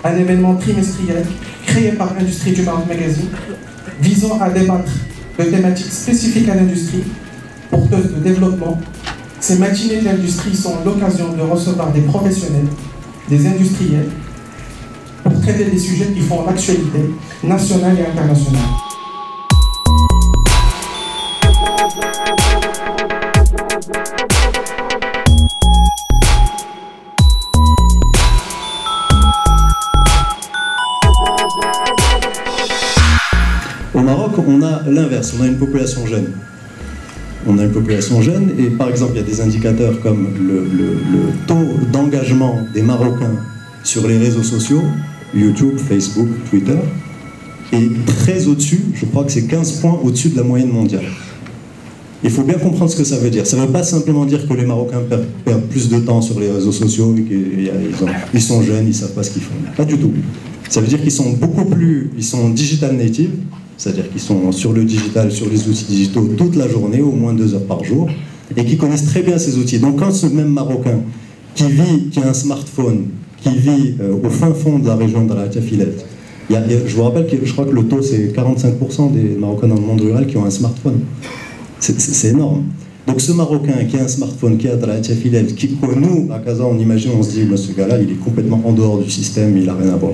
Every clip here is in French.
Un événement trimestriel créé par Industrie du Maroc Magazine visant à débattre de thématiques spécifiques à l'industrie, porteuses de développement. Ces matinées de l'industrie sont l'occasion de recevoir des professionnels, des industriels, pour traiter des sujets qui font l'actualité nationale et internationale. Au Maroc, on a l'inverse, on a une population jeune. On a une population jeune et par exemple, il y a des indicateurs comme le taux d'engagement des Marocains sur les réseaux sociaux, YouTube, Facebook, Twitter, est très au-dessus, je crois que c'est 15 points au-dessus de la moyenne mondiale. Il faut bien comprendre ce que ça veut dire. Ça ne veut pas simplement dire que les Marocains perdent plus de temps sur les réseaux sociaux et qu'ils sont jeunes, ils ne savent pas ce qu'ils font. Pas du tout. Ça veut dire qu'ils sont beaucoup plus, ils sont digital native, c'est-à-dire qu'ils sont sur le digital, sur les outils digitaux toute la journée, au moins 2 heures par jour, et qui connaissent très bien ces outils. Donc quand ce même Marocain qui a un smartphone, qui vit au fin fond de la région de la Tafilette, je vous rappelle que je crois que le taux c'est 45% des Marocains dans le monde rural qui ont un smartphone. C'est énorme. Donc ce Marocain qui a un smartphone, qui a de la Tafilette, qui nous, à Casa, on imagine, on se dit, bah, ce gars-là, il est complètement en dehors du système, il n'a rien à voir.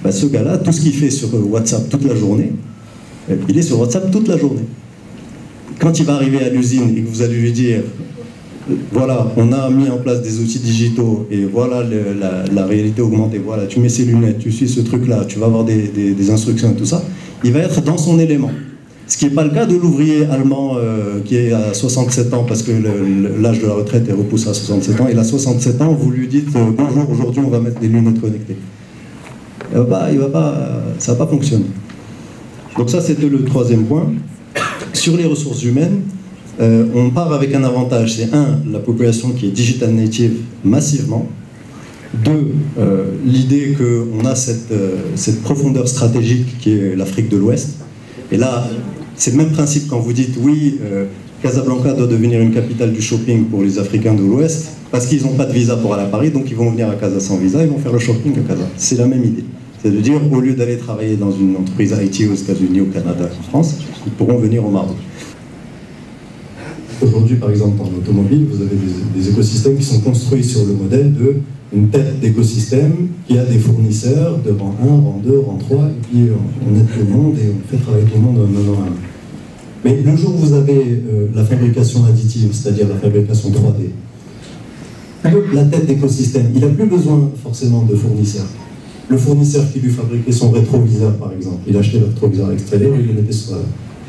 Bah, ce gars-là, tout ce qu'il fait sur WhatsApp toute la journée, il est sur WhatsApp toute la journée. Quand il va arriver à l'usine et que vous allez lui dire voilà, on a mis en place des outils digitaux et voilà la réalité augmentée, voilà, tu mets ces lunettes, tu suis ce truc-là, tu vas avoir des instructions et tout ça, il va être dans son élément. Ce qui n'est pas le cas de l'ouvrier allemand qui est à 67 ans parce que l'âge de la retraite est repoussé à 67 ans. Il a 67 ans, vous lui dites bonjour, aujourd'hui on va mettre des lunettes connectées. Ça ne va pas fonctionner. Donc ça, c'était le troisième point. Sur les ressources humaines, on part avec un avantage. C'est un, la population qui est digital native massivement. Deux, l'idée qu'on a cette profondeur stratégique qui est l'Afrique de l'Ouest. Et là, c'est le même principe quand vous dites oui, Casablanca doit devenir une capitale du shopping pour les Africains de l'Ouest, parce qu'ils n'ont pas de visa pour aller à Paris, donc ils vont venir à Casa sans visa, ils vont faire le shopping à Casa. C'est la même idée. C'est de dire, au lieu d'aller travailler dans une entreprise IT aux États-Unis, au Canada, en France, ils pourront venir au Maroc. Aujourd'hui, par exemple, dans l'automobile, vous avez des écosystèmes qui sont construits sur le modèle d'une tête d'écosystème qui a des fournisseurs de rang 1, rang 2, rang 3, et puis on aide le monde et on fait travailler tout le monde un à un. Mais le jour où vous avez la fabrication additive, c'est-à-dire la fabrication 3D, la tête d'écosystème, il n'a plus besoin forcément de fournisseurs. Le fournisseur qui lui fabriquait son rétroviseur, par exemple, il achetait le rétroviseur extérieur et il le mettait sur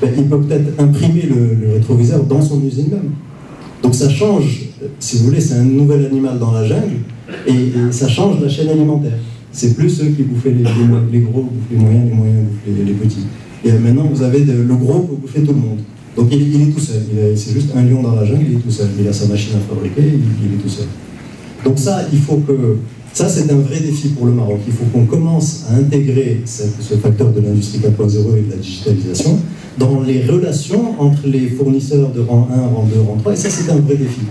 il peut peut-être imprimer le rétroviseur dans son usine même. Donc ça change, si vous voulez, c'est un nouvel animal dans la jungle, et ça change la chaîne alimentaire. C'est plus ceux qui bouffaient les gros, bouffent les moyens bouffent les petits. Et maintenant, vous avez le gros pour bouffer tout le monde. Donc il est tout seul, c'est juste un lion dans la jungle, il est tout seul. Il a sa machine à fabriquer, il est tout seul. Donc ça, il faut que... Ça, c'est un vrai défi pour le Maroc. Il faut qu'on commence à intégrer ce facteur de l'industrie 4.0 et de la digitalisation dans les relations entre les fournisseurs de rang 1, rang 2, rang 3, et ça, c'est un vrai défi.